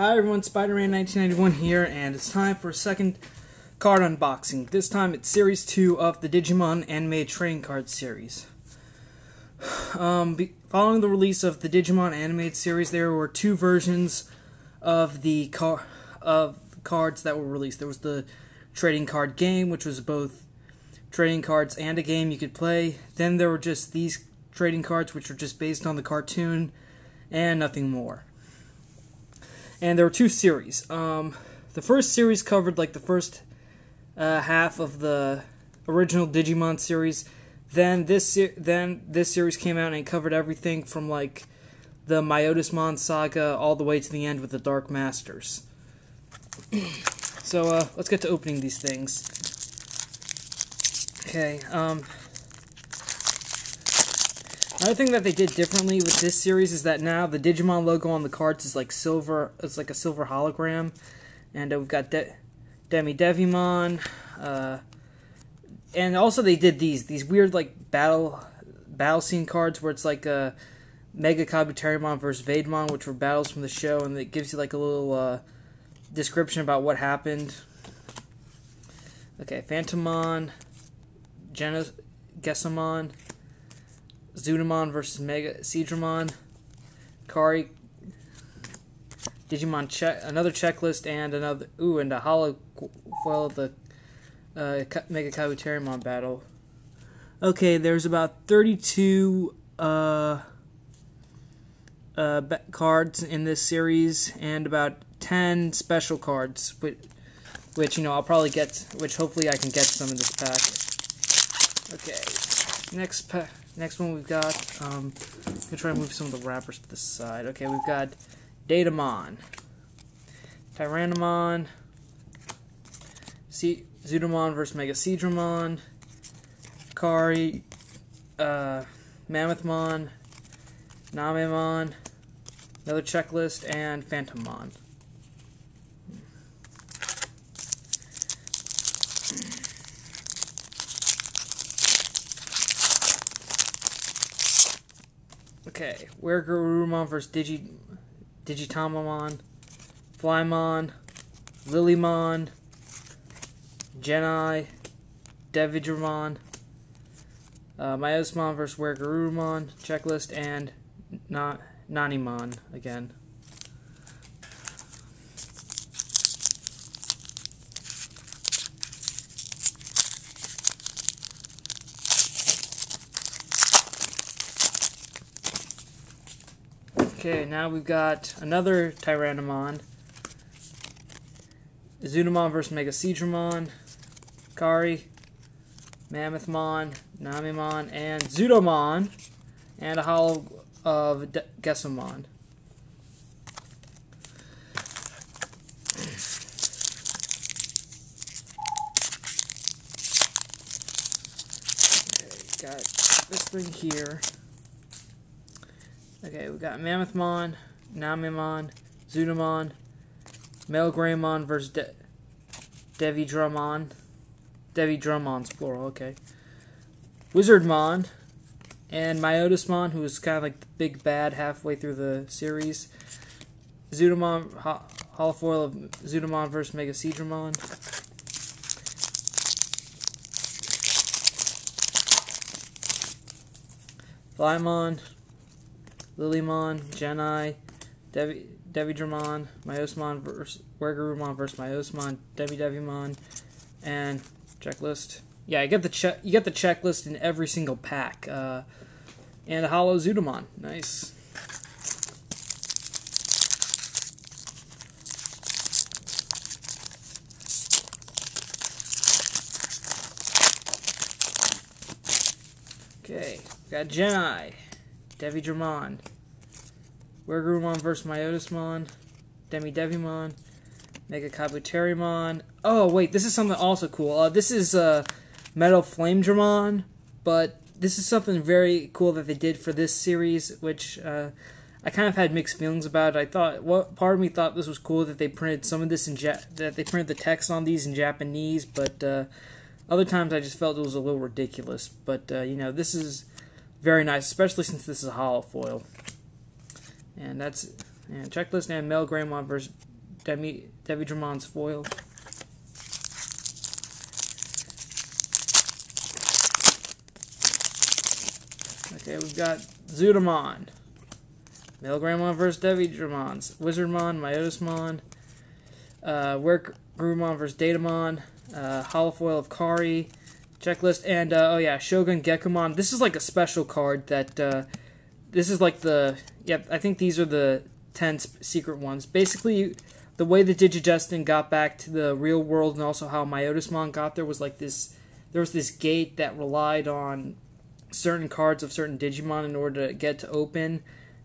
Hi everyone, Spider-Man 1991 here, and it's time for a second card unboxing. This time it's Series 2 of the Digimon animated trading card series. Following the release of the Digimon animated series, there were two versions of the cards that were released. There was the trading card game, which was both trading cards and a game you could play. Then there were just these trading cards, which were just based on the cartoon and nothing more. And there were two series. The first series covered like the first half of the original Digimon series. Then this series came out and it covered everything from like the Myotismon saga all the way to the end with the Dark Masters. So let's get to opening these things. Okay. Another thing that they did differently with this series is that now the Digimon logo on the cards is like silver. It's like a silver hologram, and we've got Devimon, and also they did these weird like battle scene cards where it's like a Mega Kabuterimon versus Devimon, which were battles from the show, and it gives you like a little description about what happened. Okay, Phantomon, Gessamon, Zudamon versus Mega Seadramon, Kari, Digimon another checklist, and and a hollow foil of the Mega Kabuterimon battle. Okay, there's about 32 cards in this series, and about 10 special cards, which you know I'll probably get, which hopefully I can get some in this pack. Okay, next one we've got, I'm going to try to move some of the wrappers to the side. Okay, we've got Devimon, Tyrannomon, Zudamon versus Mega Seadramon, Kari, Mammothmon, Namemon, another checklist, and Phantommon. Okay, Agumon versus Digitamamon, Flymon, Lilymon, Genai, Devimon, Myotismon versus Agumon, checklist, and Nanimon again. Okay, now we've got another Tyrannomon, Zudamon versus Mega Seadramon, Kari, Mammothmon, Namemon, and Zudomon, and a hollow of Gessamon. Okay, got this thing here. Okay, we've got Mammothmon, Namemon, Zudamon, Melgramon versus Devimon. Devidramon's plural, okay. Wizardmon, and Myotismon, who was kind of like the big bad halfway through the series. Zudamon, holofoil of Zudamon versus Mega Seadramon. Flymon, Lilymon, Genai, Devimon, Myotismon versus Agumon versus Myotismon, Devimon, and checklist. Yeah, you get the checklist in every single pack. And a hollow Zudamon. Nice. Okay, got Genai, Devimon, Agumon versus Myotismon, Devimon, Mega Kabuterimon. Oh wait, this is something also cool. This is Metal Flamedramon, but this is something very cool that they did for this series, which I kind of had mixed feelings about. I thought, part of me thought this was cool that they printed some of this that they printed the text on these in Japanese, but other times I just felt it was a little ridiculous. But you know, this is very nice, especially since this is a hollow foil. And that's And checklist and Male Greymon versus Devimon's foil. Okay, we've got Zudamon. Male Greymon versus Devimon's. Wizardmon, Myotismon. Agumon versus Datamon. Holofoil of Kari. Checklist, and oh yeah, Shogun Gekumon. This is like a special card that this is like the I think these are the 10 secret ones. Basically, the way the Digidestin got back to the real world, and also how Myotismon got there, was like this. There was this gate that relied on certain cards of certain Digimon in order to get to open.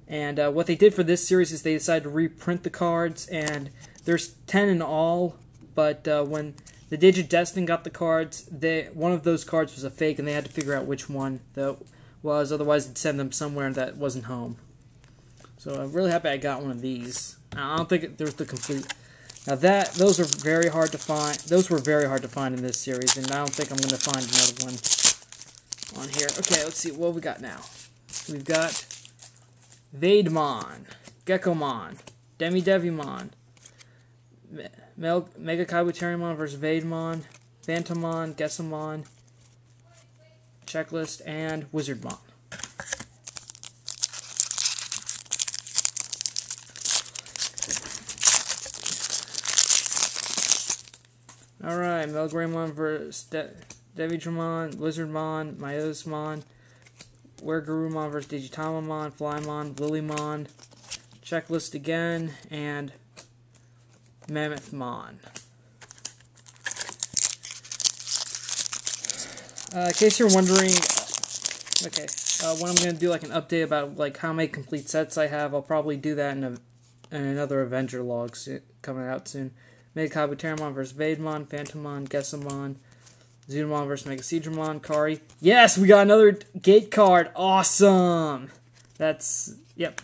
And what they did for this series is they decided to reprint the cards, and there's 10 in all. But when the Digidestin got the cards, one of those cards was a fake, and they had to figure out which one that was. Otherwise, it'd send them somewhere that wasn't home. So I'm really happy I got one of these. I don't think there was the complete. Now those are very hard to find. Those were very hard to find in this series, and I don't think I'm going to find another one on here. Okay, let's see what we got now. We've got Devimon, Gekomon, Devimon. Mega Kabuterimon versus Devimon, Phantomon, Gessamon, Checklist, and Wizardmon. Alright, Male Greymon versus Devimon, Wizardmon, Myotismon, Garurumon versus Digitamon, Flymon, Lilymon, Checklist again, and Mammothmon. In case you're wondering, when I'm going to do like an update about like how many complete sets I have, I'll probably do that in another Avenger log coming out soon. Mega Kabuterimon versus Devimon, Phantomon, Gessamon, Zudamon versus Megaseedramon, Kari. Yes, we got another gate card. Awesome! That's,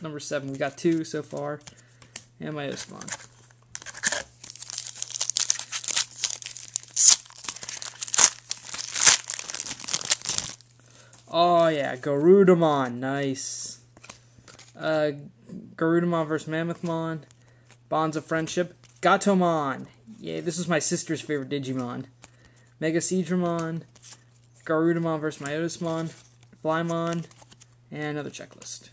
number 7. We got 2 so far. And Myotismon. Oh yeah, Garurumon, nice. Garurumon versus Mammothmon, Bonds of Friendship, Gatomon. Yay, this is my sister's favorite Digimon. Megaseedramon, Garurumon versus Myotismon, Flymon, and another checklist.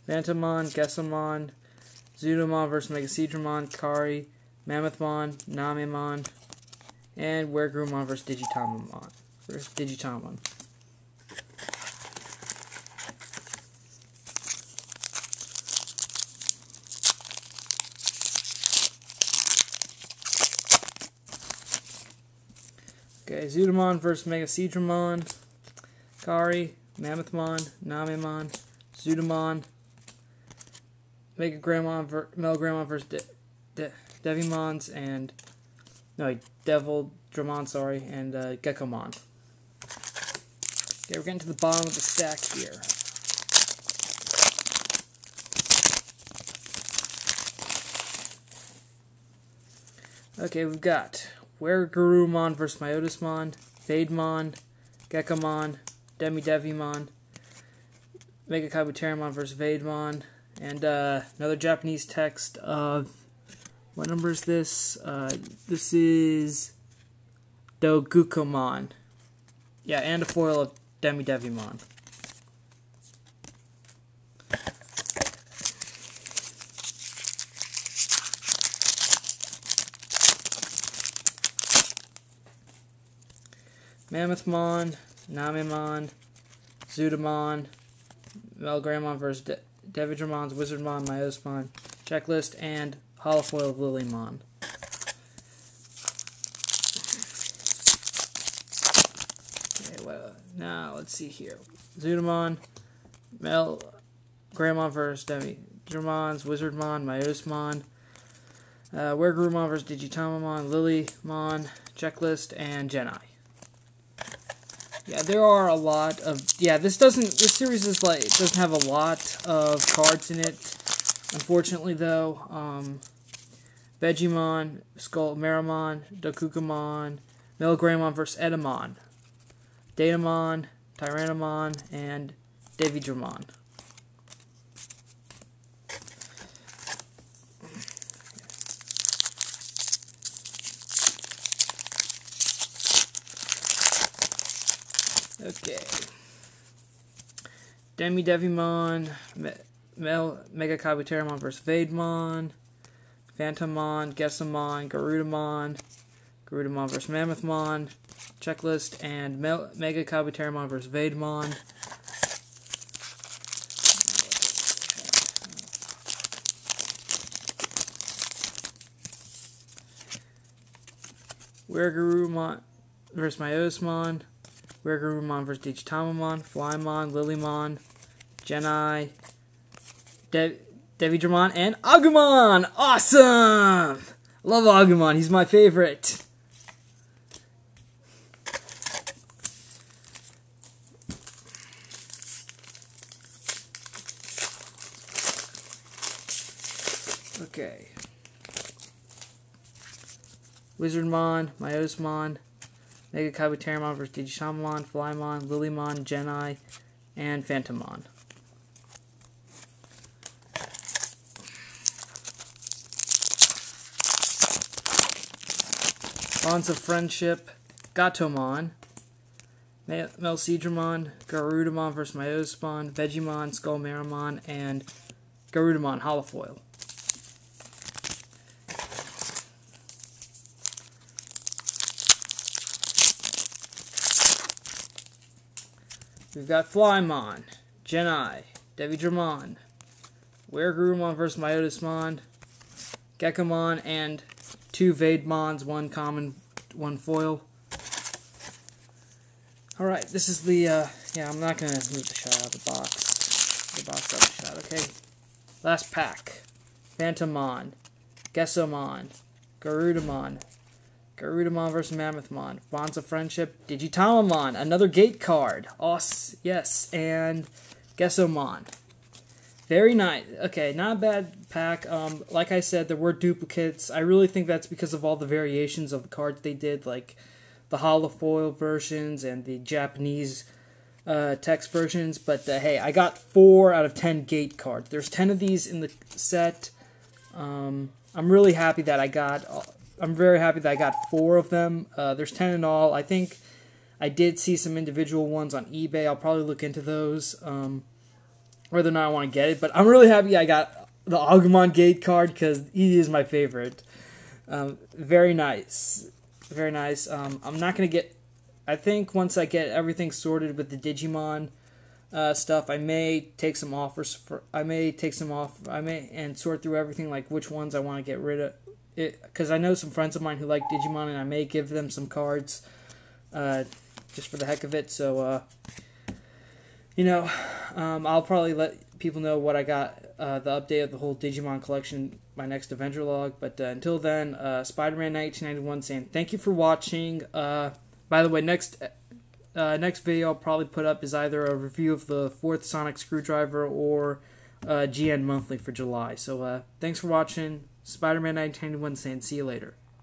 Phantomon, Gessamon, Zudamon versus Megaseedramon, Kari, Mammothmon, Namemon, and Garurumon versus Digitamon. Okay, Zudamon versus Megaseedramon, Kari, Mammothmon, Namemon, Zudamon, Male Greymon versus Devimons, and Devildramon, sorry, and Gekomon. Okay, we're getting to the bottom of the stack here. Okay, we've got Garurumon versus Myotismon, Devimon, Gekomon, Devimon, Mega Kabuterimon versus Devimon, and another Japanese text of, what number is this? This is Dogukomon. Yeah, and a foil of Devimon. Mammothmon, Namemon, Zudamon, Male Greymon versus Devidramon's Wizardmon, Myotismon, Checklist, and Holofoil of Lilymon. Okay, well, now let's see here. Zudamon, Male Greymon versus Devidramon's Wizardmon, Myotismon, Garurumon versus Digitamon, Lilymon, Checklist, and Genai. Yeah, there are a lot of... Yeah, this series is like... It doesn't have a lot of cards in it. Unfortunately, though. Vegimon, Skullmeramon, Dokukamon, Milligramon vs. Edamon, Datamon, Tyrannomon, and Devimon. Okay. Devimon, Mega Kabuteramon vs. Devimon, Phantomon, Gessamon, Garudamon vs. Mammothmon, checklist, and Mega Kabuteramon vs. Devimon. Garurumon vs. Myotismon, Garurumon vs. Digimon, Flymon, Lilymon, Genai, Devimon, and Agumon! Awesome! Love Agumon, he's my favorite. Okay. Wizardmon, Myotismon, Mega Kabuteramon vs. Digimon, Flymon, Lilymon, Genai, and Phantomon. Bonds of Friendship, Gatomon, Melcedramon, Garudamon vs. Myotismon, Vegimon, Skullmaramon, and Garudamon Holofoil. We've got Flymon, Genai, Devimon, Garurumon vs. Myotismon, Gekomon, and 2 Vademons, 1 common, 1 foil. Alright, this is the, yeah, I'm not going to move the shot out of the box. The box out of the shot, okay. Last pack. Phantomon, Gessamon, Garudamon vs. Mammothmon, Bonds of Friendship, Digitamon, another gate card. Yes, and Gessamon. Very nice. Okay, not a bad pack. Like I said, there were duplicates. I really think that's because of all the variations of the cards they did, like the holofoil versions and the Japanese text versions. But hey, I got 4 out of 10 gate cards. There's 10 of these in the set. I'm really happy that I got. I'm very happy that I got 4 of them. There's 10 in all. I think I did see some individual ones on eBay. I'll probably look into those. Whether or not I want to get it, but I'm really happy I got the Agumon gate card because he is my favorite. Very nice. Very nice. I'm not going to get... I think once I get everything sorted with the Digimon stuff, I may take some offers for... and sort through everything, like which ones I want to get rid of. Because I know some friends of mine who like Digimon, and I may give them some cards just for the heck of it. So, I'll probably let people know what I got, the update of the whole Digimon collection, my next Avenger log. But until then, Spider-Man 1991 saying thank you for watching. By the way, next video I'll probably put up is either a review of the 4th Sonic Screwdriver or GN Monthly for July. So thanks for watching. Spider-Man 1991 saying see you later.